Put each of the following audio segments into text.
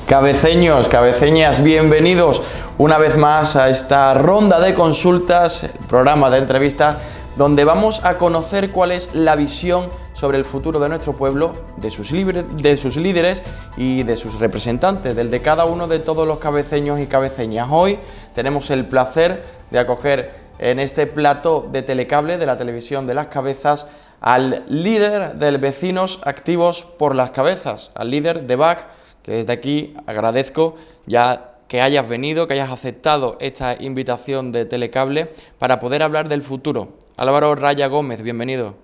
Cabeceños, cabeceñas, bienvenidos una vez más a esta ronda de consultas, el programa de entrevistas, donde vamos a conocer cuál es la visión sobre el futuro de nuestro pueblo, de sus líderes y de sus representantes, del de cada uno de todos los cabeceños y cabeceñas. Hoy tenemos el placer de acoger en este plató de Telecable, de la televisión de Las Cabezas, al líder de Vecinos Activos por Las Cabezas, al líder de BAC, que desde aquí agradezco ya que hayas venido, que hayas aceptado esta invitación de Telecable para poder hablar del futuro. Álvaro Raya Gómez, bienvenido.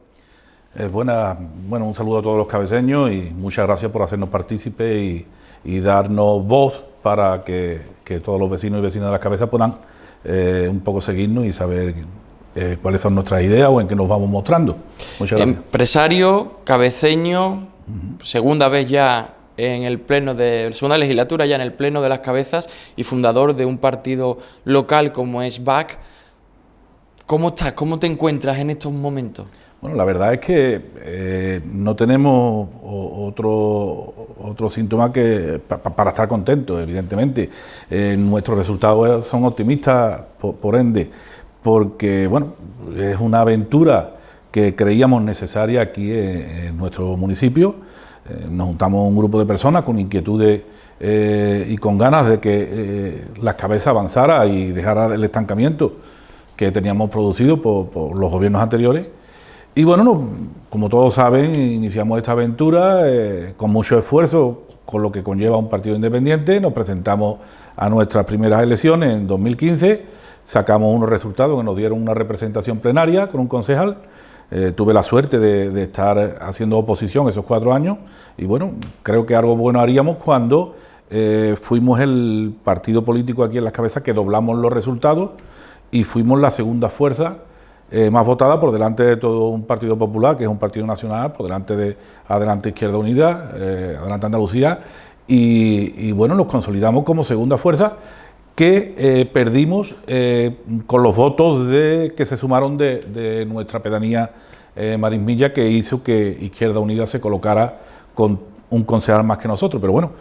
Un saludo a todos los cabeceños y muchas gracias por hacernos partícipes y darnos voz para que todos los vecinos y vecinas de Las Cabezas puedan un poco seguirnos y saber cuáles son nuestras ideas o en qué nos vamos mostrando. Muchas gracias. Empresario, cabeceño, segunda vez ya en el pleno de segunda legislatura, ya en el pleno de Las Cabezas y fundador de un partido local como es BAC. ¿Cómo estás? ¿Cómo te encuentras en estos momentos? Bueno, la verdad es que no tenemos otro síntoma que para estar contentos, evidentemente. Nuestros resultados son optimistas, por ende, porque bueno, es una aventura que creíamos necesaria aquí en nuestro municipio. Nos juntamos un grupo de personas con inquietudes y con ganas de que Las Cabezas avanzara y dejara el estancamiento que teníamos producido por los gobiernos anteriores. Y bueno, como todos saben, iniciamos esta aventura con mucho esfuerzo, con lo que conlleva un partido independiente. Nos presentamos a nuestras primeras elecciones en 2015, sacamos unos resultados que nos dieron una representación plenaria con un concejal. Tuve la suerte de estar haciendo oposición esos 4 años y bueno, creo que algo bueno haríamos cuando fuimos el partido político aquí en Las Cabezas que doblamos los resultados y fuimos la segunda fuerza más votada por delante de todo un partido popular, que es un partido nacional, por delante de Adelante Izquierda Unida, Adelante Andalucía, y bueno, nos consolidamos como segunda fuerza que perdimos con los votos que se sumaron de nuestra pedanía Marismilla, que hizo que Izquierda Unida se colocara con un concejal más que nosotros. Pero bueno,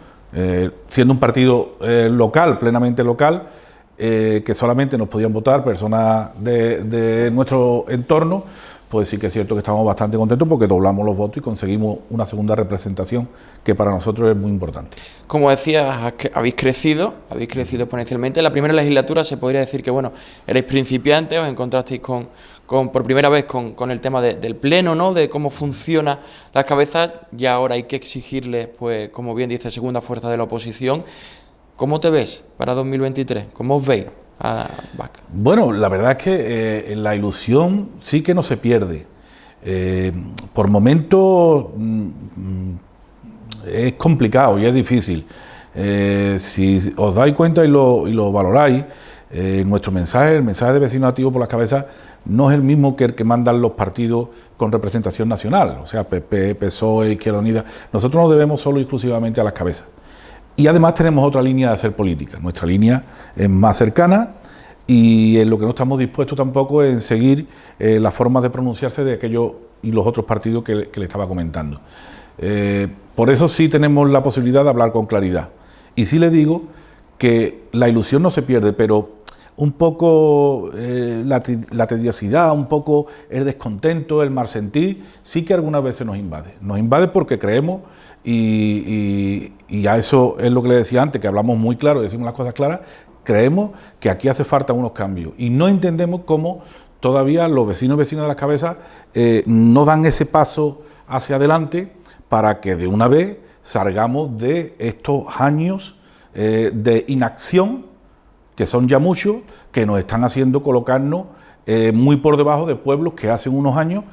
siendo un partido local, plenamente local, que solamente nos podían votar personas de nuestro entorno, pues sí que es cierto que estamos bastante contentos porque doblamos los votos y conseguimos una segunda representación que para nosotros es muy importante. Como decías, habéis crecido exponencialmente. En la primera legislatura se podría decir que, bueno, erais principiantes, os encontrasteis por primera vez con el tema del pleno, ¿no?, de cómo funciona Las Cabezas, y ahora hay que exigirle, pues, como bien dice, segunda fuerza de la oposición. ¿Cómo te ves para 2023? ¿Cómo os veis a BAC? Bueno, la verdad es que la ilusión sí que no se pierde. Por momentos es complicado y es difícil. Si os dais cuenta y lo valoráis, nuestro mensaje, el mensaje de Vecinos Activos por Las Cabezas, no es el mismo que el que mandan los partidos con representación nacional, o sea, PP, PSOE, Izquierda Unida. Nosotros nos debemos solo y exclusivamente a Las Cabezas. Y además tenemos otra línea de hacer política. Nuestra línea es más cercana y en lo que no estamos dispuestos tampoco es en seguir las formas de pronunciarse de aquellos y los otros partidos que le estaba comentando. Por eso sí tenemos la posibilidad de hablar con claridad. Y sí le digo que la ilusión no se pierde, pero un poco la tediosidad, un poco el descontento, el mal sentir, sí que algunas veces nos invade. Nos invade porque creemos, y a eso es lo que le decía antes, que hablamos muy claro, decimos las cosas claras, creemos que aquí hace falta unos cambios y no entendemos cómo todavía los vecinos y vecinas de Las Cabezas no dan ese paso hacia adelante para que de una vez salgamos de estos años de inacción, que son ya muchos, que nos están haciendo colocarnos muy por debajo de pueblos que hace unos años,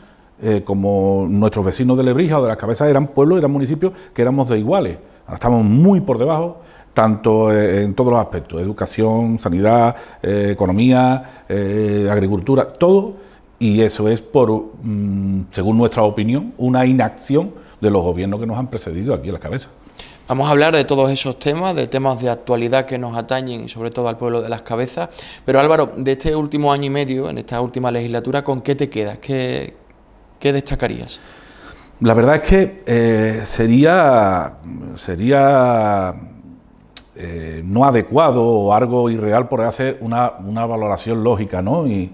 como nuestros vecinos de Lebrija o de Las Cabezas, eran pueblos, eran municipios que éramos de iguales. Ahora estamos muy por debajo, tanto en todos los aspectos: educación, sanidad, economía, agricultura, todo, y eso es por, según nuestra opinión, una inacción de los gobiernos que nos han precedido aquí en Las Cabezas. Vamos a hablar de todos esos temas, de temas de actualidad que nos atañen, sobre todo al pueblo de Las Cabezas. Pero Álvaro, de este último año y medio, en esta última legislatura, ¿con qué te quedas? ¿Qué destacarías? La verdad es que sería no adecuado o algo irreal por hacer una valoración lógica, ¿no? Y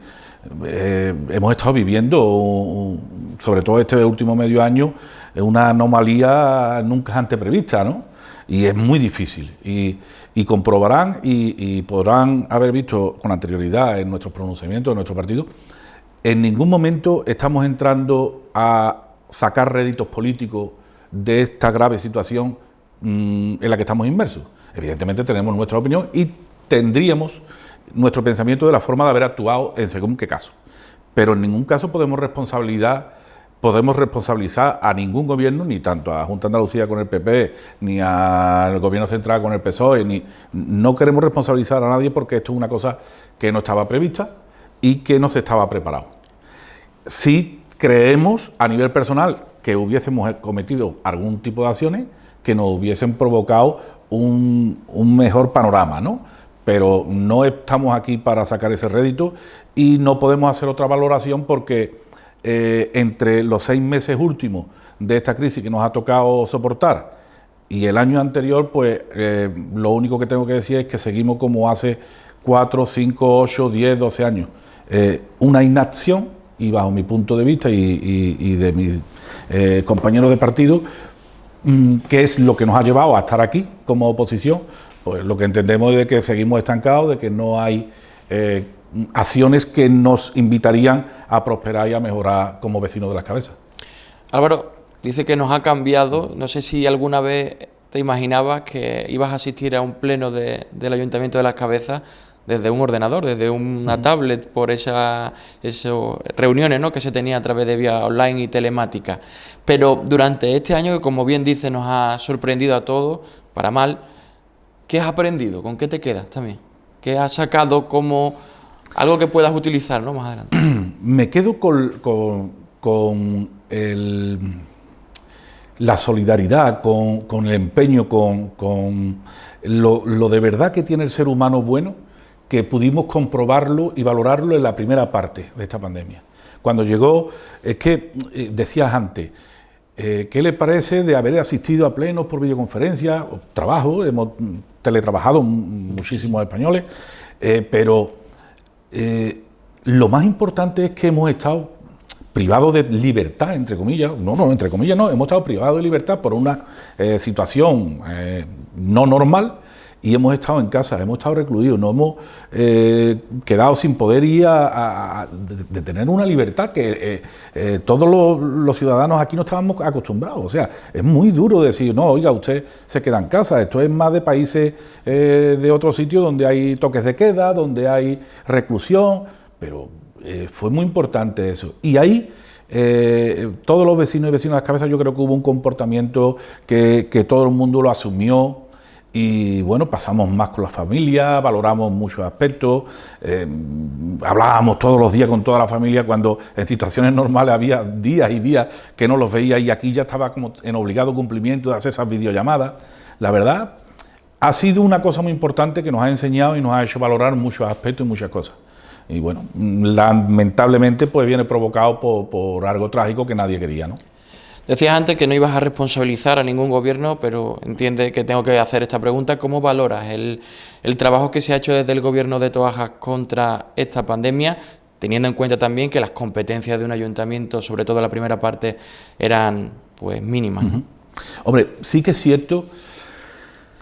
hemos estado viviendo, sobre todo este último medio año, una anomalía nunca antes prevista, ¿no? Y es muy difícil. Y comprobarán y podrán haber visto con anterioridad en nuestros pronunciamientos de nuestro partido, en ningún momento estamos entrando a sacar réditos políticos de esta grave situación en la que estamos inmersos. Evidentemente tenemos nuestra opinión y tendríamos nuestro pensamiento de la forma de haber actuado en según qué caso. Pero en ningún caso podemos responsabilizar a ningún gobierno, ni tanto a Junta de Andalucía con el PP, ni al Gobierno Central con el PSOE, no queremos responsabilizar a nadie porque esto es una cosa que no estaba prevista y que no se estaba preparado. Sí creemos a nivel personal que hubiésemos cometido algún tipo de acciones que nos hubiesen provocado un mejor panorama, ¿no? Pero no estamos aquí para sacar ese rédito y no podemos hacer otra valoración porque entre los 6 meses últimos de esta crisis que nos ha tocado soportar y el año anterior, pues lo único que tengo que decir es que seguimos como hace 4, 5, 8, 10, 12 años. Una inacción, y bajo mi punto de vista y de mis compañeros de partido, que es lo que nos ha llevado a estar aquí como oposición, pues lo que entendemos es de que seguimos estancados, de que no hay acciones que nos invitarían a prosperar y a mejorar como vecinos de Las Cabezas. Álvaro, dice que nos ha cambiado. No sé si alguna vez te imaginabas que ibas a asistir a un pleno del Ayuntamiento de Las Cabezas desde un ordenador, desde una tablet, por esas reuniones, ¿no?, que se tenía a través de vía online y telemática. Pero durante este año, que como bien dice, nos ha sorprendido a todos, para mal, ¿qué has aprendido? ¿Con qué te quedas también? ¿Qué has sacado como algo que puedas utilizar, ¿no?, más adelante? Me quedo con la solidaridad, con el empeño, con lo de verdad que tiene el ser humano bueno, que pudimos comprobarlo y valorarlo en la primera parte de esta pandemia. Cuando llegó, es que decías antes, ¿qué le parece de haber asistido a plenos por videoconferencia? Trabajo, hemos teletrabajado muchísimos españoles, pero lo más importante es que hemos estado privados de libertad, entre comillas, entre comillas no, hemos estado privados de libertad por una situación no normal, y hemos estado en casa, hemos estado recluidos, nos hemos quedado sin poder ir de tener una libertad que todos los ciudadanos aquí no estábamos acostumbrados. O sea, es muy duro decir, no, oiga, usted se queda en casa. Esto es más de países de otros sitios donde hay toques de queda, donde hay reclusión, pero fue muy importante eso. Y ahí todos los vecinos y vecinas de Las Cabezas, yo creo que hubo un comportamiento que todo el mundo lo asumió. Y bueno, pasamos más con la familia, valoramos muchos aspectos, hablábamos todos los días con toda la familia, cuando en situaciones normales había días y días que no los veía, y aquí ya estaba como en obligado cumplimiento de hacer esas videollamadas. La verdad, ha sido una cosa muy importante que nos ha enseñado y nos ha hecho valorar muchos aspectos y muchas cosas. Y bueno, lamentablemente pues viene provocado por algo trágico que nadie quería, ¿no? Decías antes que no ibas a responsabilizar a ningún gobierno, pero entiende que tengo que hacer esta pregunta. ¿Cómo valoras el trabajo que se ha hecho desde el gobierno de Toaja contra esta pandemia, teniendo en cuenta también que las competencias de un ayuntamiento, sobre todo la primera parte, eran pues mínimas? Hombre, sí que es cierto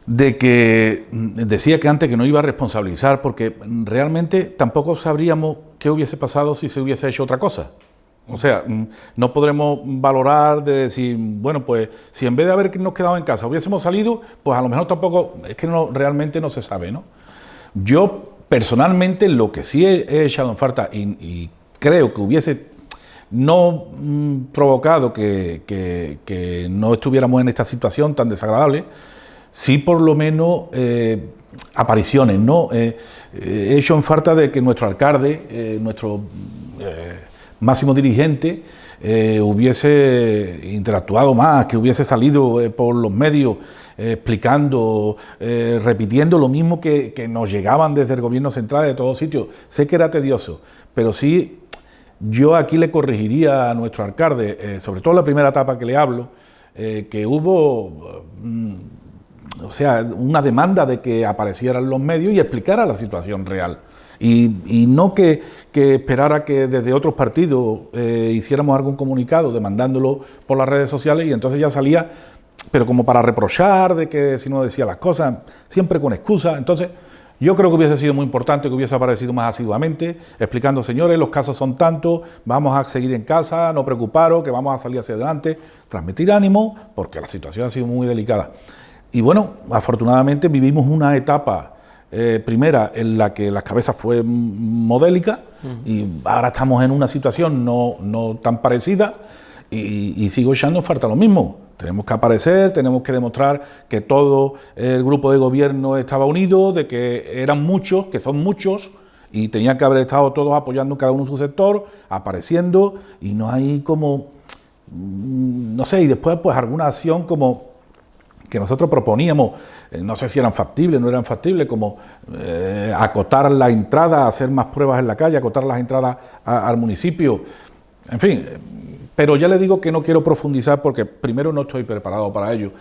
de que decía que antes que no iba a responsabilizar, porque realmente tampoco sabríamos qué hubiese pasado si se hubiese hecho otra cosa. O sea, no podremos valorar de decir, bueno, pues si en vez de habernos quedado en casa hubiésemos salido, pues a lo mejor tampoco, es que realmente no se sabe, ¿no? Yo personalmente lo que sí he echado en falta y creo que hubiese no provocado que no estuviéramos en esta situación tan desagradable, sí por lo menos apariciones, ¿no? He hecho en falta de que nuestro alcalde, nuestro máximo dirigente, hubiese interactuado más, que hubiese salido por los medios explicando, repitiendo lo mismo que nos llegaban desde el gobierno central de todos sitios. Sé que era tedioso, pero sí yo aquí le corregiría a nuestro alcalde, sobre todo en la primera etapa que le hablo, que hubo o sea, una demanda de que aparecieran los medios y explicara la situación real. Y no que esperara que desde otros partidos hiciéramos algún comunicado demandándolo por las redes sociales y entonces ya salía, pero como para reprochar de que si no decía las cosas, siempre con excusas. Entonces yo creo que hubiese sido muy importante que hubiese aparecido más asiduamente, explicando, señores, los casos son tantos, vamos a seguir en casa, no preocuparos, que vamos a salir hacia adelante, transmitir ánimo, porque la situación ha sido muy delicada. Y bueno, afortunadamente vivimos una etapa primera en la que las cabezas fue modélica y ahora estamos en una situación no tan parecida y sigo echando en falta lo mismo. Tenemos que aparecer, tenemos que demostrar que todo el grupo de gobierno estaba unido, de que eran muchos, que son muchos, y tenían que haber estado todos apoyando cada uno en su sector, apareciendo, y no hay como, no sé, y después pues alguna acción como que nosotros proponíamos, no sé si eran factibles, no eran factibles, como acotar la entrada, hacer más pruebas en la calle, acotar las entradas al municipio, en fin. Pero ya le digo que no quiero profundizar porque primero no estoy preparado para ello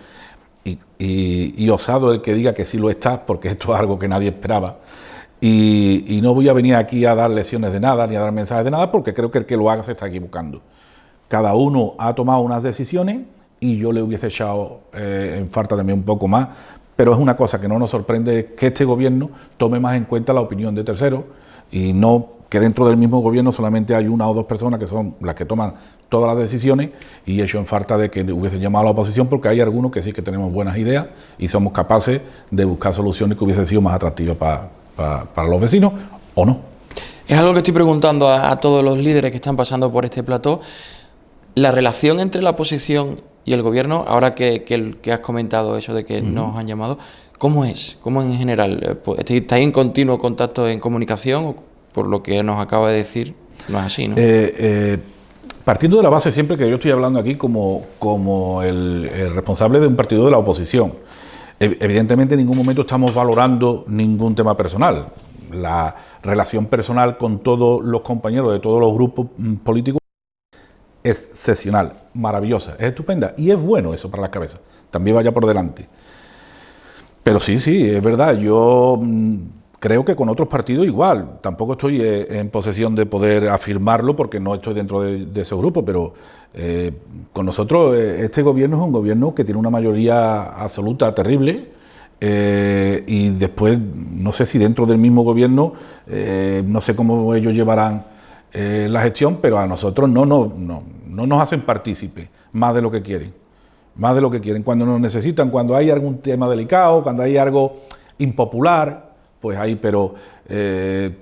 y osado el que diga que sí lo está, porque esto es algo que nadie esperaba. Y no voy a venir aquí a dar lecciones de nada ni a dar mensajes de nada, porque creo que el que lo haga se está equivocando. Cada uno ha tomado unas decisiones y yo le hubiese echado en falta también un poco más, pero es una cosa que no nos sorprende, que este gobierno tome más en cuenta la opinión de terceros y no que dentro del mismo gobierno solamente hay una o dos personas que son las que toman todas las decisiones, y echo en falta de que hubiesen llamado a la oposición, porque hay algunos que sí que tenemos buenas ideas y somos capaces de buscar soluciones que hubiesen sido más atractivas para los vecinos, o no. Es algo que estoy preguntando a todos los líderes que están pasando por este plató. La relación entre la oposición y el gobierno, ahora que has comentado eso de que nos han llamado, ¿cómo es? ¿Cómo en general? ¿Estáis en continuo contacto, en comunicación? O por lo que nos acaba de decir, no es así, ¿no? Partiendo de la base siempre que yo estoy hablando aquí como el responsable de un partido de la oposición, evidentemente en ningún momento estamos valorando ningún tema personal. La relación personal con todos los compañeros de todos los grupos políticos es excepcional, maravillosa, es estupenda y es bueno eso para la cabeza, también vaya por delante. Pero sí, es verdad, yo creo que con otros partidos igual, tampoco estoy en posesión de poder afirmarlo porque no estoy dentro de ese grupo, pero con nosotros este gobierno es un gobierno que tiene una mayoría absoluta terrible y después no sé si dentro del mismo gobierno, no sé cómo ellos llevarán la gestión, pero a nosotros no nos hacen partícipes más de lo que quieren, cuando nos necesitan, cuando hay algún tema delicado, cuando hay algo impopular, pues ahí, pero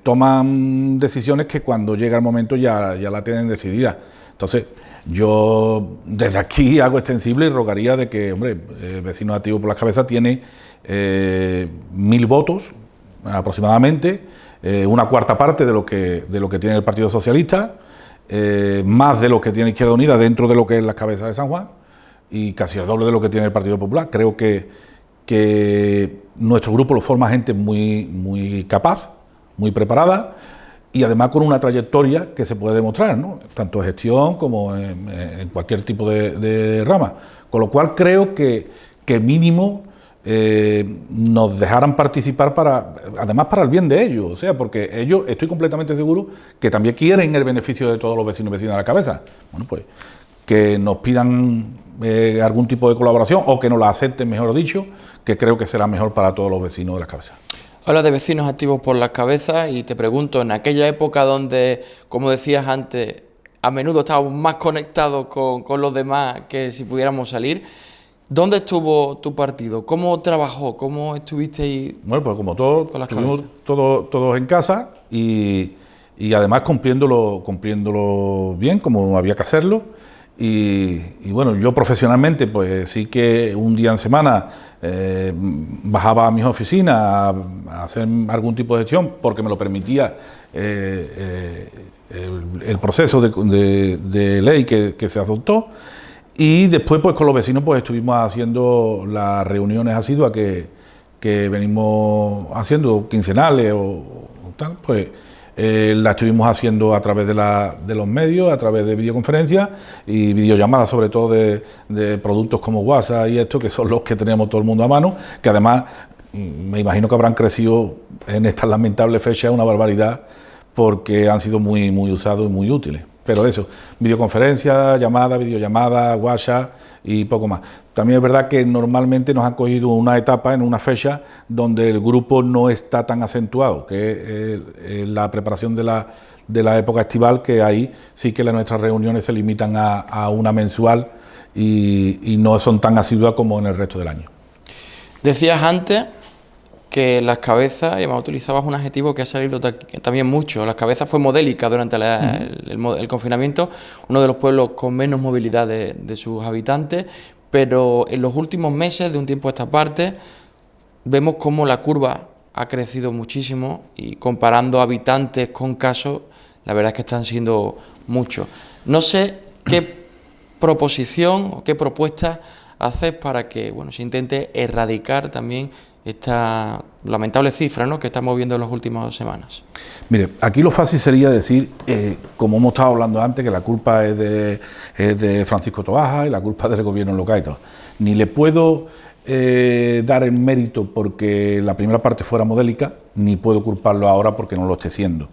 toman decisiones que cuando llega el momento ya la tienen decidida. Entonces, yo desde aquí hago extensible y rogaría de que, hombre, Vecinos Activos por las Cabezas tiene 1000 votos aproximadamente, una cuarta parte de lo que tiene el Partido Socialista, más de lo que tiene Izquierda Unida dentro de lo que es las Cabezas de San Juan y casi el doble de lo que tiene el Partido Popular. Creo que nuestro grupo lo forma gente muy capaz, muy preparada y además con una trayectoria que se puede demostrar, ¿no? Tanto en gestión como en cualquier tipo de rama. Con lo cual creo que mínimo nos dejaran participar además para el bien de ellos, o sea, porque ellos, estoy completamente seguro que también quieren el beneficio de todos los vecinos y vecinas de la cabeza. Bueno, pues que nos pidan algún tipo de colaboración o que nos la acepten, mejor dicho, que creo que será mejor para todos los vecinos de las cabezas. Habla de Vecinos Activos por las Cabezas y te pregunto, en aquella época donde, como decías antes, a menudo estábamos más conectados con los demás que si pudiéramos salir, ¿dónde estuvo tu partido? ¿Cómo trabajó? ¿Cómo estuvisteis? Bueno, pues como todos, estuvimos todos en casa y además cumpliéndolo bien, como había que hacerlo. Y bueno, yo profesionalmente pues sí que un día en semana bajaba a mis oficinas a hacer algún tipo de gestión porque me lo permitía el proceso de ley que se adoptó, y después pues con los vecinos pues estuvimos haciendo las reuniones asiduas que venimos haciendo quincenales o tal, pues la estuvimos haciendo a través de los medios, a través de videoconferencias y videollamadas, sobre todo de productos como WhatsApp y esto, que son los que tenemos todo el mundo a mano, que además me imagino que habrán crecido en esta lamentable fecha una barbaridad, porque han sido muy, muy usados y muy útiles. Pero eso, videoconferencias, llamadas, videollamadas, WhatsApp y poco más. También es verdad que normalmente nos han cogido una etapa en una fecha donde el grupo no está tan acentuado, que es la preparación de la época estival, que ahí sí que nuestras reuniones se limitan a una mensual y no son tan asiduas como en el resto del año. Decías antes que Las Cabezas, y además utilizabas un adjetivo que ha salido también mucho. Las Cabezas fue modélica durante el confinamiento, uno de los pueblos con menos movilidad de sus habitantes, pero en los últimos meses, de un tiempo a esta parte, vemos cómo la curva ha crecido muchísimo y comparando habitantes con casos, la verdad es que están siendo muchos. No sé qué proposición o qué propuesta haces para que se intente erradicar también esta lamentable cifra, ¿no?, que estamos viendo en las últimas semanas. Mire, aquí lo fácil sería decir, como hemos estado hablando antes, que la culpa es de Francisco Toaja y la culpa es del gobierno local y todo. Ni le puedo dar el mérito porque la primera parte fuera modélica, ni puedo culparlo ahora porque no lo esté siendo.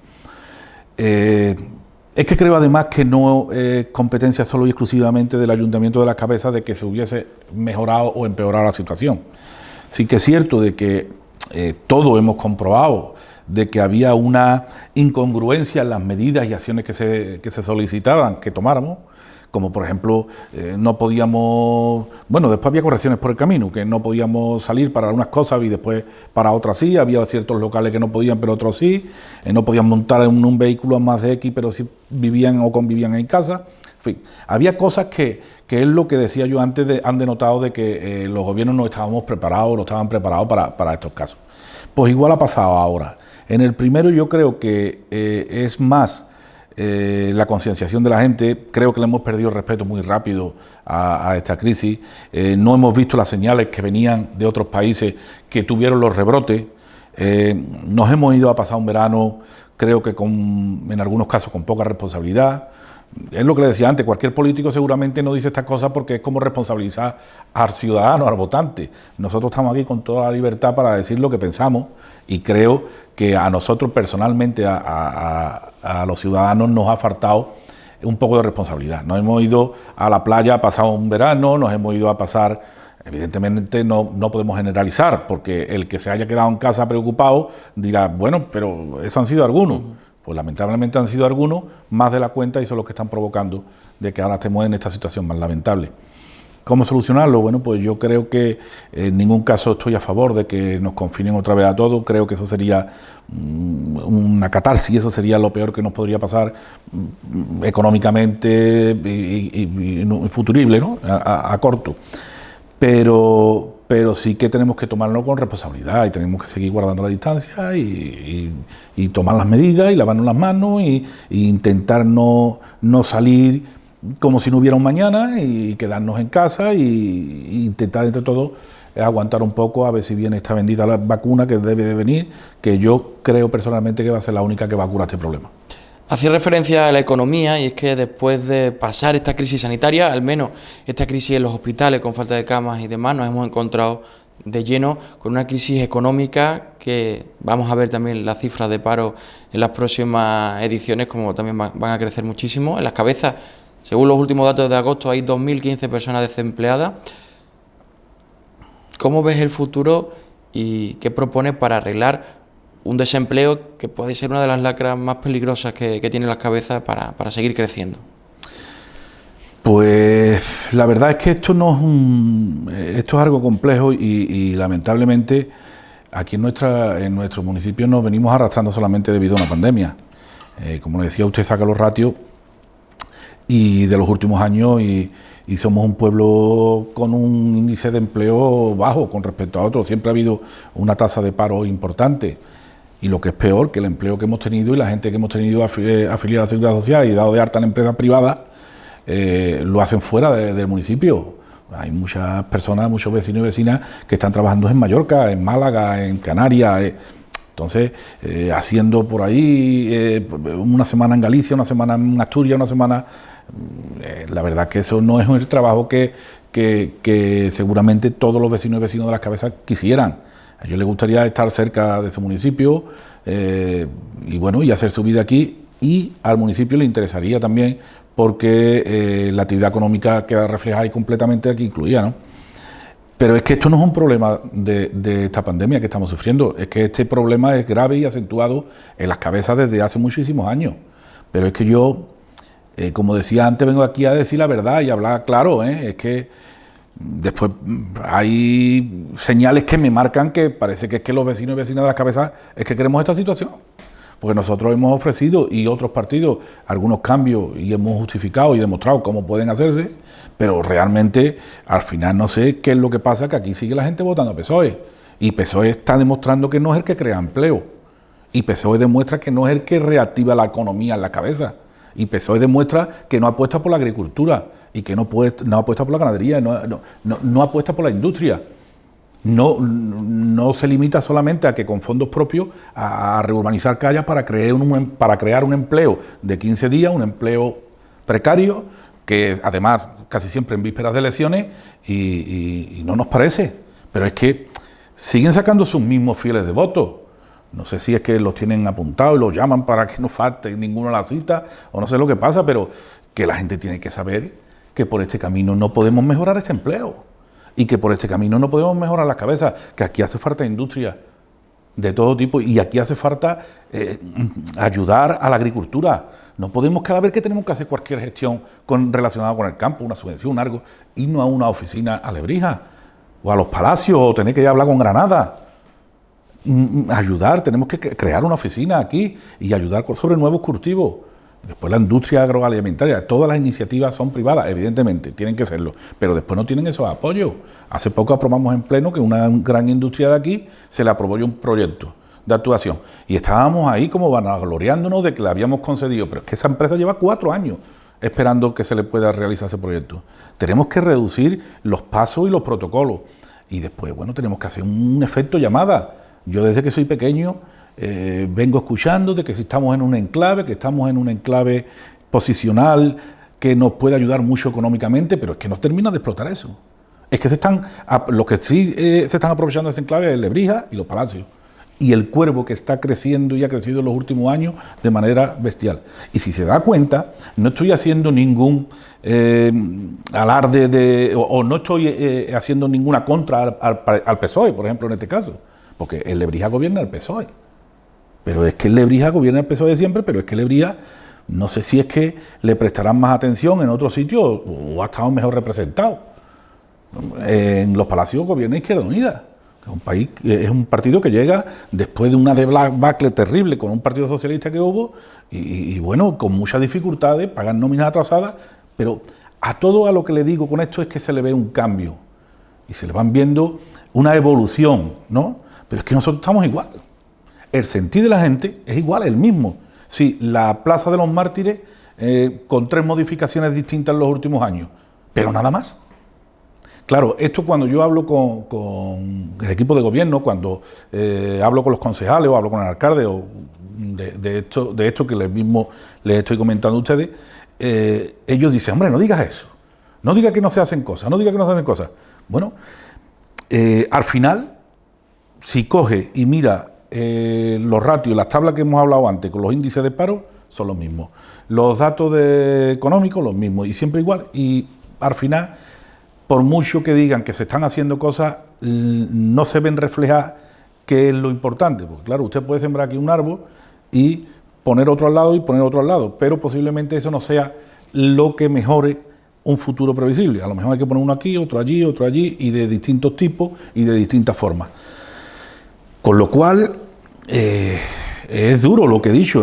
Es que creo además que no es competencia solo y exclusivamente del Ayuntamiento de Las Cabezas de que se hubiese mejorado o empeorado la situación. Sí que es cierto de que todos hemos comprobado de que había una incongruencia en las medidas y acciones que se solicitaban que tomáramos, como por ejemplo no podíamos, después había correcciones por el camino, que no podíamos salir para unas cosas y después para otras sí, había ciertos locales que no podían pero otros sí, no podían montar en un vehículo a más de X pero sí vivían o convivían en casa. En fin, había cosas que es lo que decía yo antes, han denotado de que los gobiernos no estábamos preparados, no estaban preparados para estos casos. Pues igual ha pasado ahora. En el primero yo creo que es más la concienciación de la gente. Creo que le hemos perdido el respeto muy rápido a esta crisis. No hemos visto las señales que venían de otros países que tuvieron los rebrotes. Nos hemos ido a pasar un verano, creo que en algunos casos con poca responsabilidad. Es lo que le decía antes, cualquier político seguramente no dice estas cosas porque es como responsabilizar al ciudadano, al votante. Nosotros estamos aquí con toda la libertad para decir lo que pensamos y creo que a nosotros personalmente, a los ciudadanos, nos ha faltado un poco de responsabilidad. Nos hemos ido a la playa a pasar un verano, nos hemos ido a pasar, evidentemente no podemos generalizar, porque el que se haya quedado en casa preocupado dirá, bueno, pero eso han sido algunos. Pues lamentablemente han sido algunos, más de la cuenta, y son los que están provocando de que ahora estemos en esta situación más lamentable. ¿Cómo solucionarlo? Bueno, pues yo creo que en ningún caso estoy a favor de que nos confinen otra vez a todos. Creo que eso sería una catarsis, eso sería lo peor que nos podría pasar económicamente y futurible, ¿no?, a corto. Pero sí que tenemos que tomarlo con responsabilidad y tenemos que seguir guardando la distancia y tomar las medidas y lavarnos las manos y intentar no salir como si no hubiera un mañana y quedarnos en casa y intentar entre todos aguantar un poco a ver si viene esta bendita vacuna que debe de venir, que yo creo personalmente que va a ser la única que va a curar este problema. Hacía referencia a la economía y es que después de pasar esta crisis sanitaria, al menos esta crisis en los hospitales con falta de camas y demás, nos hemos encontrado de lleno con una crisis económica que vamos a ver también las cifras de paro en las próximas ediciones, como también van a crecer muchísimo. En Las Cabezas, según los últimos datos de agosto, hay 2.015 personas desempleadas. ¿Cómo ves el futuro y qué propones para arreglar un desempleo que puede ser una de las lacras más peligrosas que tienen Las Cabezas para seguir creciendo? Pues la verdad es que esto es algo complejo y lamentablemente aquí en nuestro municipio nos venimos arrastrando solamente debido a una pandemia. Como le decía, usted saca los ratios y de los últimos años y somos un pueblo con un índice de empleo bajo con respecto a otros. Siempre ha habido una tasa de paro importante. Y lo que es peor, que el empleo que hemos tenido y la gente que hemos tenido afiliada a la Seguridad Social y dado de alta en empresas privadas, lo hacen fuera del municipio. Hay muchas personas, muchos vecinos y vecinas que están trabajando en Mallorca, en Málaga, en Canarias. Entonces, haciendo por ahí una semana en Galicia, una semana en Asturias, una semana... la verdad que eso no es un trabajo que seguramente todos los vecinos y vecinos de Las Cabezas quisieran. A ellos les gustaría estar cerca de su municipio y bueno, y hacer su vida aquí, y al municipio le interesaría también porque la actividad económica queda reflejada y completamente aquí incluida, ¿no? Pero es que esto no es un problema de esta pandemia que estamos sufriendo, es que este problema es grave y acentuado en Las Cabezas desde hace muchísimos años. Pero es que yo, como decía antes, vengo aquí a decir la verdad y hablar claro, es que después hay señales que me marcan que parece que es que los vecinos y vecinas de Las Cabezas es que queremos esta situación. Porque nosotros hemos ofrecido, y otros partidos, algunos cambios, y hemos justificado y demostrado cómo pueden hacerse, pero realmente al final no sé qué es lo que pasa, que aquí sigue la gente votando a PSOE, y PSOE está demostrando que no es el que crea empleo, y PSOE demuestra que no es el que reactiva la economía en Las Cabezas, y PSOE demuestra que no apuesta por la agricultura, y que no apuesta por la ganadería, no apuesta por la industria. No se limita solamente a que con fondos propios a reurbanizar calles para crear un empleo de 15 días, un empleo precario, que además casi siempre en vísperas de elecciones, y no nos parece. Pero es que siguen sacando sus mismos fieles de voto. No sé si es que los tienen apuntados y los llaman para que no falte ninguno a la cita, o no sé lo que pasa, pero que la gente tiene que saber que por este camino no podemos mejorar este empleo. Y que por este camino no podemos mejorar Las Cabezas, que aquí hace falta industria de todo tipo y aquí hace falta ayudar a la agricultura. No podemos, cada vez que tenemos que hacer cualquier gestión relacionada con el campo, una subvención, algo, irnos a una oficina a Lebrija o a los Palacios o tener que ir a hablar con Granada. Ayudar, tenemos que crear una oficina aquí y ayudar sobre nuevos cultivos. Después la industria agroalimentaria, todas las iniciativas son privadas, evidentemente, tienen que serlo, pero después no tienen esos apoyos. Hace poco aprobamos en pleno que una gran industria de aquí se le aprobó un proyecto de actuación y estábamos ahí como vanagloriándonos de que le habíamos concedido, pero es que esa empresa lleva 4 años esperando que se le pueda realizar ese proyecto. Tenemos que reducir los pasos y los protocolos y después, bueno, tenemos que hacer un efecto llamada. Yo desde que soy pequeño vengo escuchando de que si estamos en un enclave posicional que nos puede ayudar mucho económicamente, pero es que no termina de explotar eso. Es que los que sí se están aprovechando de ese enclave es Lebrija y los Palacios. Y el Cuervo, que está creciendo y ha crecido en los últimos años de manera bestial. Y si se da cuenta, no estoy haciendo ningún alarde o no estoy haciendo ninguna contra al PSOE, por ejemplo, en este caso. Porque el Lebrija gobierna el PSOE. Pero es que el Lebrija gobierna el PSOE de siempre, pero es que Lebrija, no sé si es que le prestarán más atención en otros sitios o ha estado mejor representado. En los Palacios gobierna Izquierda Unida, que es un partido que llega después de una debacle terrible con un partido socialista que hubo y bueno, con muchas dificultades, pagan nóminas atrasadas, pero a lo que le digo con esto es que se le ve un cambio y se le van viendo una evolución, ¿no? Pero es que nosotros estamos igual. El sentir de la gente es igual, el mismo. Sí, la Plaza de los Mártires con 3 modificaciones distintas en los últimos años, pero nada más. Claro, esto cuando yo hablo con el equipo de gobierno, cuando hablo con los concejales o hablo con el alcalde o de esto que les estoy comentando a ustedes, ellos dicen, hombre, no digas eso, no digas que no se hacen cosas, Bueno, al final, si coge y mira los ratios, las tablas que hemos hablado antes con los índices de paro son los mismos, los datos económicos los mismos y siempre igual, y al final, por mucho que digan que se están haciendo cosas, no se ven reflejadas qué es lo importante, porque claro, usted puede sembrar aquí un árbol y poner otro al lado y poner otro al lado, pero posiblemente eso no sea lo que mejore un futuro previsible. A lo mejor hay que poner uno aquí, otro allí y de distintos tipos y de distintas formas. Con lo cual, es duro lo que he dicho,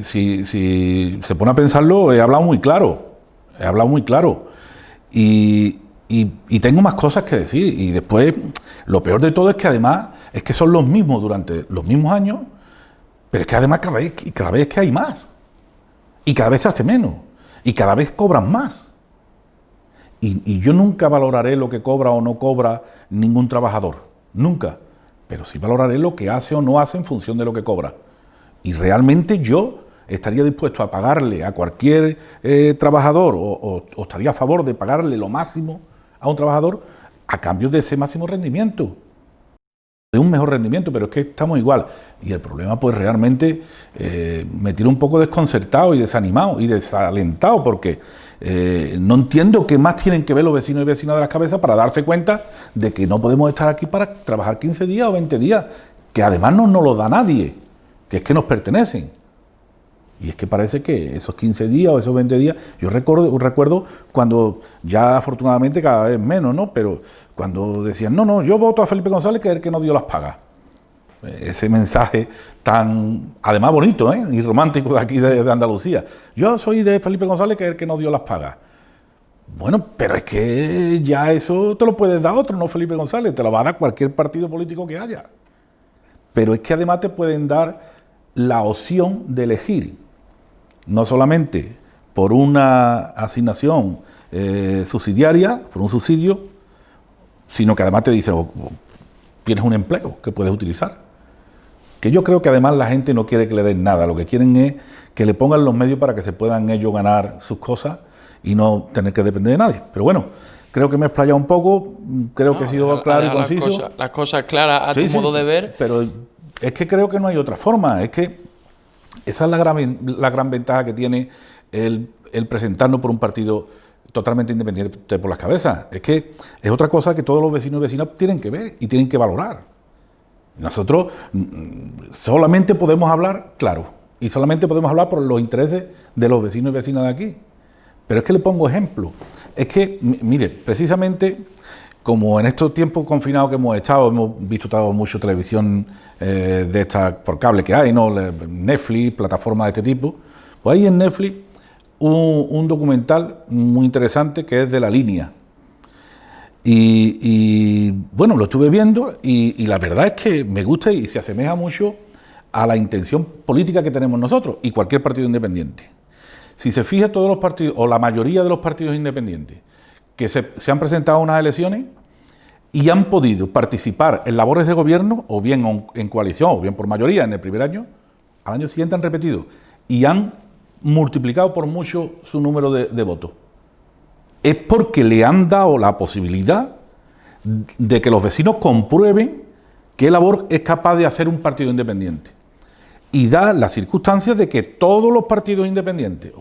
si se pone a pensarlo, he hablado muy claro. Y tengo más cosas que decir. Y después, lo peor de todo es que además, es que son los mismos durante los mismos años, pero es que además cada vez es que hay más. Y cada vez se hace menos. Y cada vez cobran más. Y yo nunca valoraré lo que cobra o no cobra ningún trabajador. Nunca. pero sí valoraré lo que hace o no hace en función de lo que cobra. Y realmente yo estaría dispuesto a pagarle a cualquier trabajador o estaría a favor de pagarle lo máximo a un trabajador a cambio de ese máximo rendimiento, de un mejor rendimiento, pero es que estamos igual. Y el problema pues realmente me tiene un poco desconcertado y desanimado y desalentado porque no entiendo qué más tienen que ver los vecinos y vecinas de Las Cabezas para darse cuenta de que no podemos estar aquí para trabajar 15 días o 20 días, que además no nos lo da nadie, que es que nos pertenecen. Y es que parece que esos 15 días o esos 20 días, yo recuerdo cuando ya afortunadamente cada vez menos, ¿no? Pero cuando decían, no, yo voto a Felipe González, que es el que nos dio las pagas. Ese mensaje tan, además bonito, y romántico de aquí de Andalucía. Yo soy de Felipe González, que es el que nos dio las pagas. Bueno, pero es que ya eso te lo puedes dar otro, no Felipe González, te lo va a dar cualquier partido político que haya. Pero es que además te pueden dar la opción de elegir, no solamente por una asignación subsidiaria, por un subsidio, sino que además te dicen, tienes un empleo que puedes utilizar. Que yo creo que además la gente no quiere que le den nada, lo que quieren es que le pongan los medios para que se puedan ellos ganar sus cosas y no tener que depender de nadie. Pero bueno, creo que me he explayado un poco, creo que he sido claro y conciso. Las cosas claras a tu modo de ver. Pero es que creo que no hay otra forma, es que esa es la gran ventaja que tiene el presentarnos por un partido totalmente independiente por Las Cabezas. Es que es otra cosa que todos los vecinos y vecinas tienen que ver y tienen que valorar. Nosotros solamente podemos hablar, claro, y solamente podemos hablar por los intereses de los vecinos y vecinas de aquí. Pero es que le pongo ejemplo. Es que, mire, precisamente como en estos tiempos confinados que hemos estado, hemos visto mucho televisión de esta por cable que hay, ¿no? Netflix, plataformas de este tipo. Pues hay en Netflix un documental muy interesante que es de La Línea. Y bueno, lo estuve viendo y la verdad es que me gusta y se asemeja mucho a la intención política que tenemos nosotros y cualquier partido independiente. Si se fija, todos los partidos, o la mayoría de los partidos independientes, que se han presentado a unas elecciones y han podido participar en labores de gobierno, o bien en coalición, o bien por mayoría en el primer año, al año siguiente han repetido y han multiplicado por mucho su número de votos. Es porque le han dado la posibilidad de que los vecinos comprueben qué labor es capaz de hacer un partido independiente. Y da las circunstancias de que todos los partidos independientes,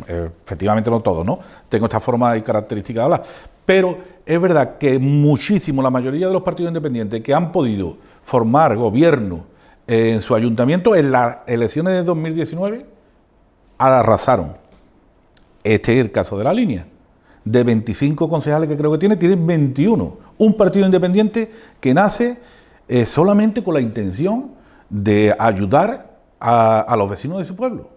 efectivamente no todos, ¿no? Tengo esta forma y característica de hablar, pero es verdad que muchísimo, la mayoría de los partidos independientes que han podido formar gobierno en su ayuntamiento en las elecciones de 2019 arrasaron. Este es el caso de La Línea. De 25 concejales que creo que tienen 21. Un partido independiente que nace solamente con la intención de ayudar a los vecinos de su pueblo.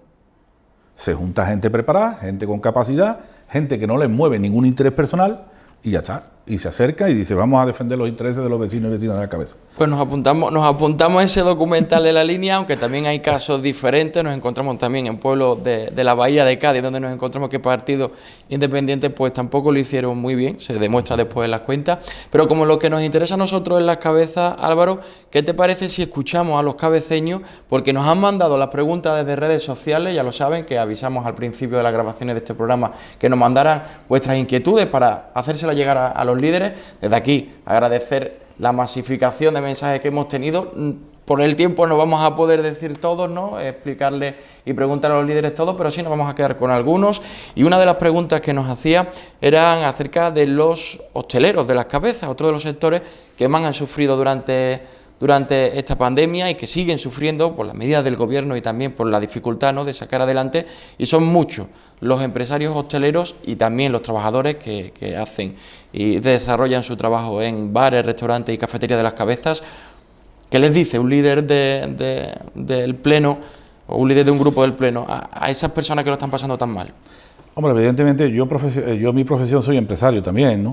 Se junta gente preparada, gente con capacidad, gente que no les mueve ningún interés personal y ya está. Y se acerca y dice, vamos a defender los intereses de los vecinos y vecinas de La Cabeza. Pues nos apuntamos a ese documental de La Línea, aunque también hay casos diferentes. Nos encontramos también en pueblos de la Bahía de Cádiz, donde nos encontramos que partidos independientes pues tampoco lo hicieron muy bien, se demuestra después en las cuentas. Pero como lo que nos interesa a nosotros en Las Cabezas, Álvaro, ¿qué te parece si escuchamos a los cabeceños? Porque nos han mandado las preguntas desde redes sociales, ya lo saben, que avisamos al principio de las grabaciones de este programa que nos mandaran vuestras inquietudes para hacérselas llegar a los líderes. Desde aquí agradecer la masificación de mensajes que hemos tenido. Por el tiempo no vamos a poder decir todos, ¿no? Explicarle y preguntar a los líderes todos, pero sí nos vamos a quedar con algunos. Y una de las preguntas que nos hacía eran acerca de los hosteleros de Las Cabezas, otro de los sectores que más han sufrido durante esta pandemia y que siguen sufriendo por las medidas del gobierno y también por la dificultad, ¿no?, de sacar adelante, y son muchos los empresarios hosteleros y también los trabajadores que hacen y desarrollan su trabajo en bares, restaurantes y cafeterías de Las Cabezas. ¿Qué les dice un líder del Pleno o un líder de un grupo del Pleno a esas personas que lo están pasando tan mal? Hombre, evidentemente yo mi profesión soy empresario también,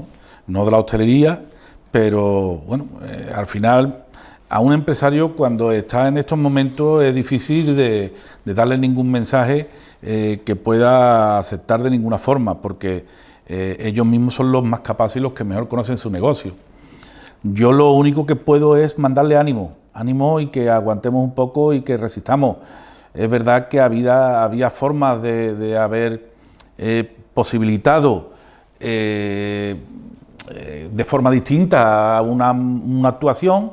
no de la hostelería, pero bueno, al final a un empresario cuando está en estos momentos es difícil de darle ningún mensaje que pueda aceptar de ninguna forma, porque ellos mismos son los más capaces y los que mejor conocen su negocio. Yo lo único que puedo es mandarle ánimo y que aguantemos un poco y que resistamos. Es verdad que había formas de haber posibilitado de forma distinta una actuación,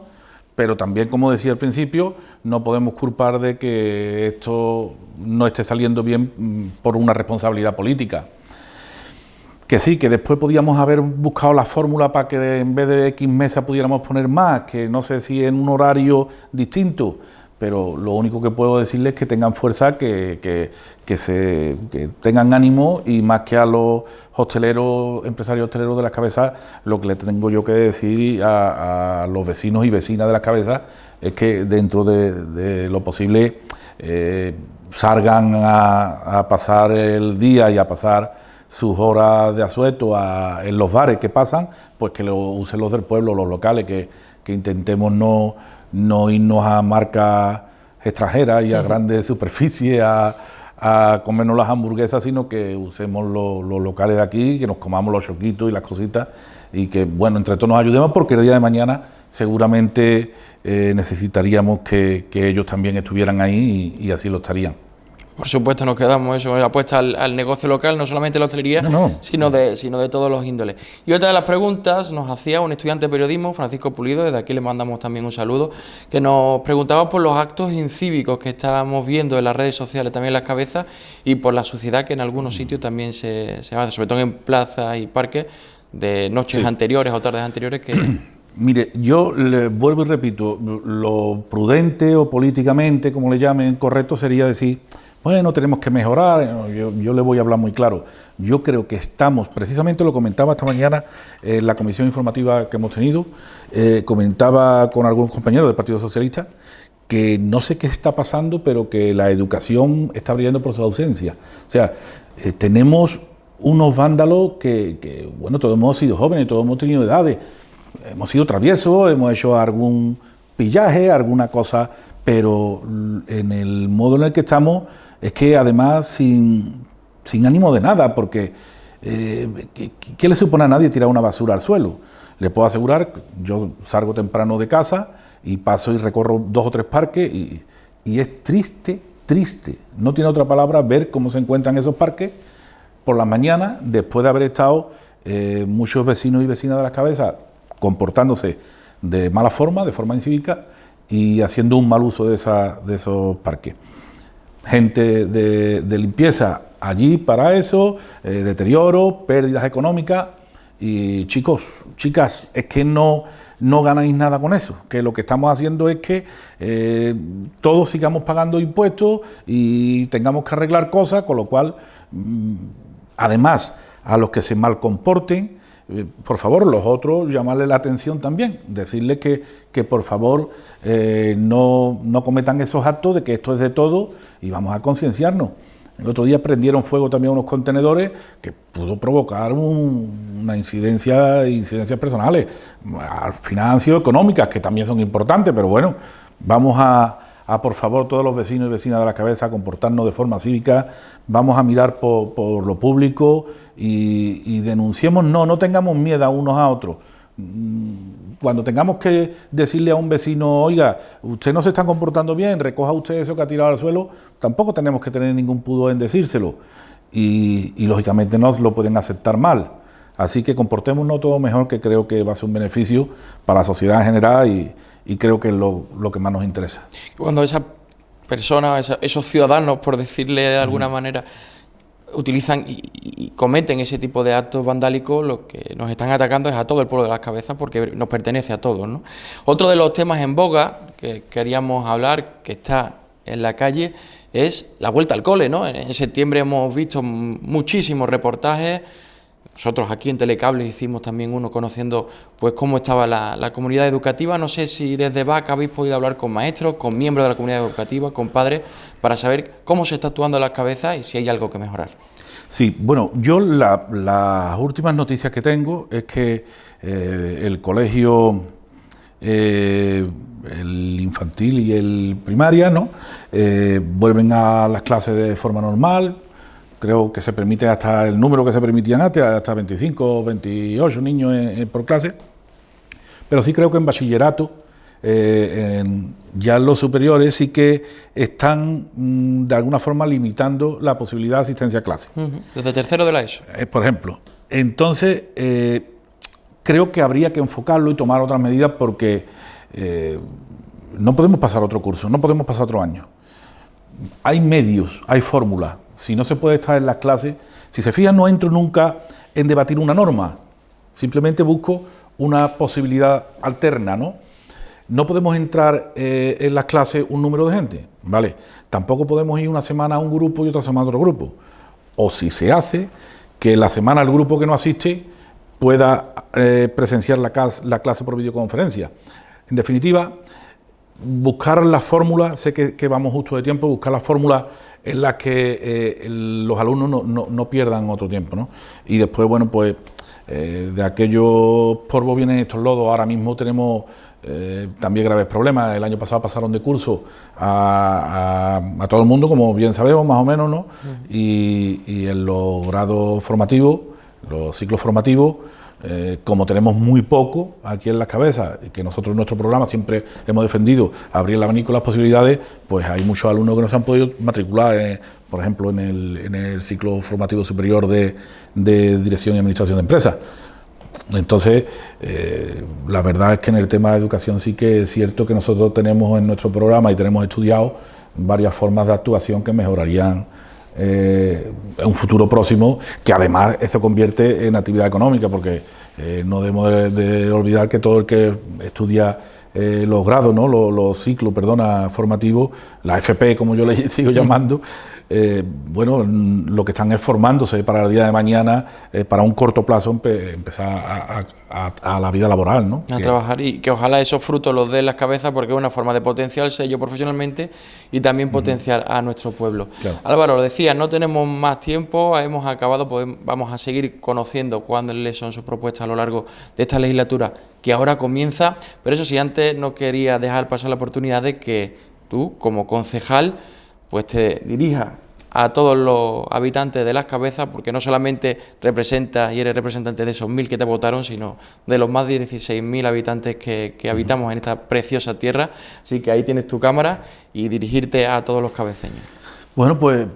pero también, como decía al principio, no podemos culpar de que esto no esté saliendo bien por una responsabilidad política. Que sí, que después podíamos haber buscado la fórmula para que en vez de X mesas pudiéramos poner más, que no sé si en un horario distinto, pero lo único que puedo decirles es que tengan fuerza, que tengan ánimo, y más que a los hosteleros, empresarios hosteleros de Las Cabezas, lo que le tengo yo que decir a los vecinos y vecinas de Las Cabezas es que dentro de lo posible salgan a pasar el día y a pasar sus horas de asueto en los bares que pasan, pues que lo usen los del pueblo, los locales, que intentemos no irnos a marcas extranjeras y a grandes superficies a comernos las hamburguesas, sino que usemos los locales de aquí, que nos comamos los choquitos y las cositas, y que, bueno, entre todos nos ayudemos, porque el día de mañana seguramente necesitaríamos que ellos también estuvieran ahí, y así lo estarían. Por supuesto, nos quedamos eso, la apuesta al negocio local, no solamente la hostelería, sino de todos los índoles. Y otra de las preguntas nos hacía un estudiante de periodismo, Francisco Pulido, desde aquí le mandamos también un saludo, que nos preguntaba por los actos incívicos que estábamos viendo en las redes sociales, también en Las Cabezas, y por la suciedad que en algunos sitios también se hace, sobre todo en plazas y parques, de noches anteriores o tardes anteriores que... Mire, yo le vuelvo y repito, lo prudente o políticamente, como le llamen, correcto sería decir, bueno, tenemos que mejorar. Yo le voy a hablar muy claro. Yo creo que estamos, precisamente lo comentaba esta mañana en la comisión informativa que hemos tenido, comentaba con algunos compañeros del Partido Socialista, que no sé qué está pasando, pero que la educación está brillando por su ausencia. O sea, tenemos unos vándalos que, bueno, todos hemos sido jóvenes, todos hemos tenido edades, hemos sido traviesos, hemos hecho algún pillaje, alguna cosa, pero en el modo en el que estamos, es que además sin ánimo de nada, porque ¿qué le supone a nadie tirar una basura al suelo? Le puedo asegurar, yo salgo temprano de casa y paso y recorro 2 o 3 parques y es triste, no tiene otra palabra, ver cómo se encuentran esos parques por las mañanas, después de haber estado muchos vecinos y vecinas de Las Cabezas comportándose de mala forma, de forma incívica, y haciendo un mal uso de esos parques. Gente de limpieza allí para eso, deterioro, pérdidas económicas, y chicos, chicas, es que no ganáis nada con eso, que lo que estamos haciendo es que todos sigamos pagando impuestos y tengamos que arreglar cosas, con lo cual, además, a los que se mal comporten, por favor, los otros, llamarle la atención también, decirles que por favor no cometan esos actos, de que esto es de todo y vamos a concienciarnos. El otro día prendieron fuego también unos contenedores que pudo provocar una incidencias personales, al final han sido económicas, que también son importantes, pero bueno, vamos a por favor, todos los vecinos y vecinas de Las Cabezas, a comportarnos de forma cívica, vamos a mirar por lo público y denunciemos, no tengamos miedo a unos a otros. Cuando tengamos que decirle a un vecino, oiga, usted no se está comportando bien, recoja usted eso que ha tirado al suelo, tampoco tenemos que tener ningún pudor en decírselo, y lógicamente no lo pueden aceptar mal. Así que comportémonos todo mejor, que creo que va a ser un beneficio para la sociedad en general, y creo que es lo que más nos interesa. Cuando esas personas, esos ciudadanos, por decirle de alguna manera, utilizan y cometen ese tipo de actos vandálicos, lo que nos están atacando es a todo el pueblo de Las Cabezas, porque nos pertenece a todos, ¿no? Otro de los temas en boga que queríamos hablar, que está en la calle, es la vuelta al cole, ¿no? En septiembre hemos visto muchísimos reportajes. Nosotros aquí en Telecable hicimos también uno conociendo pues cómo estaba la comunidad educativa. No sé si desde VAC habéis podido hablar con maestros, con miembros de la comunidad educativa, con padres, para saber cómo se está actuando en Las Cabezas y si hay algo que mejorar. Sí, bueno, yo las últimas noticias que tengo es que el colegio, el infantil y el primaria, ¿no? Vuelven a las clases de forma normal. Creo que se permite hasta el número que se permitían antes, hasta 25 o 28 niños por clase. pero sí creo que en bachillerato, ya en los superiores sí que están de alguna forma limitando la posibilidad de asistencia a clase. Desde tercero de la ESO. Por ejemplo. Entonces, creo que habría que enfocarlo y tomar otras medidas porque no podemos pasar otro curso, no podemos pasar otro año. Hay medios, hay fórmulas. Si no se puede estar en las clases, si se fijan, no entro nunca en debatir una norma. Simplemente busco una posibilidad alterna, ¿no? No podemos entrar en las clases un número de gente, ¿vale? Tampoco podemos ir una semana a un grupo y otra semana a otro grupo. O si se hace, que la semana el grupo que no asiste pueda presenciar la clase por videoconferencia. En definitiva, buscar la fórmula, sé que vamos justo de tiempo, buscar la fórmula en la que los alumnos no pierdan otro tiempo, ¿no? Y después, bueno, pues de aquellos polvos vienen estos lodos. Ahora mismo tenemos también graves problemas. El año pasado pasaron de curso a todo el mundo, como bien sabemos, más o menos, ¿no? Y en los grados formativos, los ciclos formativos, como tenemos muy poco aquí en las cabezas, que nosotros en nuestro programa siempre hemos defendido abrir el abanico de las posibilidades, pues hay muchos alumnos que no se han podido matricular, por ejemplo, en el ciclo formativo superior de Dirección y Administración de Empresas. Entonces, la verdad es que en el tema de educación sí que es cierto que nosotros tenemos en nuestro programa y tenemos estudiado varias formas de actuación que mejorarían en un futuro próximo, que además eso convierte en actividad económica, porque no debemos de olvidar que todo el que estudia los grados, ¿no? los ciclos, formativos, la FP, como yo le sigo llamando, bueno, lo que están es formándose para el día de mañana, para un corto plazo empezar a la vida laboral, ¿no? A trabajar, y que ojalá esos frutos los den las cabezas, porque es una forma de potenciarse yo profesionalmente y también potenciar a nuestro pueblo. Claro. Álvaro, lo decía, no tenemos más tiempo, hemos acabado, pues vamos a seguir conociendo cuáles son sus propuestas a lo largo de esta legislatura que ahora comienza, pero eso sí, antes no quería dejar pasar la oportunidad de que tú, como concejal, pues te dirijas a todos los habitantes de Las Cabezas, porque no solamente representas y eres representante de esos 1000 que te votaron, sino de los más de 16.000 habitantes que habitamos en esta preciosa tierra. Así que ahí tienes tu cámara y dirigirte a todos los cabeceños. Bueno, pues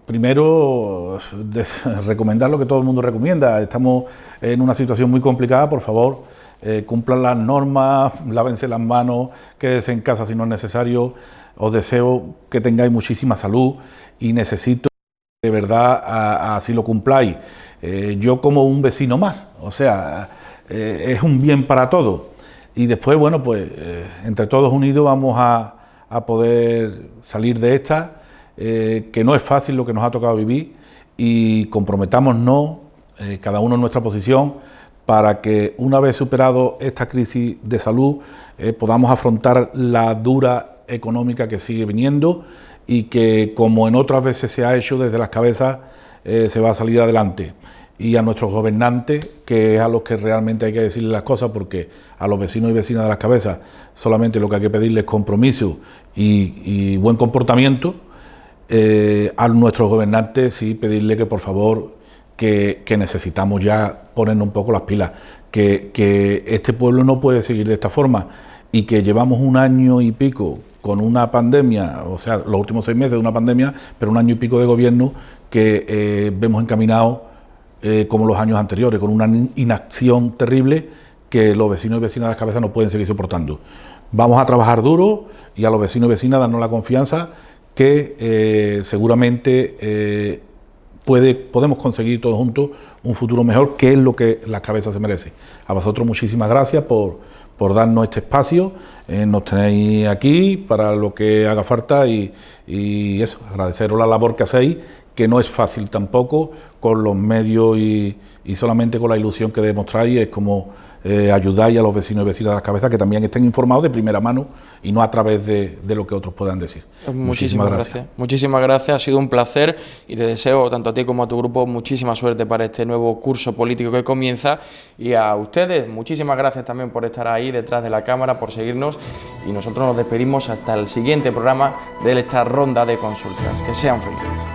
primero recomendar lo que todo el mundo recomienda. Estamos en una situación muy complicada, por favor, cumplan las normas, lávense las manos, quédense en casa si no es necesario. Os deseo que tengáis muchísima salud y necesito de verdad así lo cumpláis. Yo como un vecino más, o sea, es un bien para todos. Y después, bueno, pues entre todos unidos vamos a poder salir de esta, que no es fácil lo que nos ha tocado vivir, y comprometámonos, cada uno en nuestra posición, para que una vez superado esta crisis de salud podamos afrontar la dura económica que sigue viniendo, y que, como en otras veces se ha hecho desde Las Cabezas, se va a salir adelante. Y a nuestros gobernantes, que es a los que realmente hay que decirles las cosas, porque a los vecinos y vecinas de Las Cabezas solamente lo que hay que pedirles es compromiso y buen comportamiento. A nuestros gobernantes sí pedirles que por favor, que necesitamos ya ponernos un poco las pilas, que este pueblo no puede seguir de esta forma, y que llevamos un año y pico con una pandemia, o sea, los últimos 6 meses de una pandemia, pero un año y pico de gobierno que vemos encaminado como los años anteriores, con una inacción terrible que los vecinos y vecinas de Las Cabezas no pueden seguir soportando. Vamos a trabajar duro, y a los vecinos y vecinas darnos la confianza que seguramente podemos conseguir todos juntos un futuro mejor, que es lo que Las Cabezas se merece. A vosotros muchísimas gracias por darnos este espacio, nos tenéis aquí para lo que haga falta, y eso, agradeceros la labor que hacéis, que no es fácil tampoco, con los medios y solamente con la ilusión que demostráis, es como ayudáis a los vecinos y vecinas de Las Cabezas, que también estén informados de primera mano y no a través de lo que otros puedan decir. Muchísimas gracias. Muchísimas gracias, ha sido un placer, y te deseo, tanto a ti como a tu grupo, muchísima suerte para este nuevo curso político que comienza, y a ustedes, muchísimas gracias también por estar ahí detrás de la cámara, por seguirnos, y nosotros nos despedimos hasta el siguiente programa de esta ronda de consultas. Que sean felices.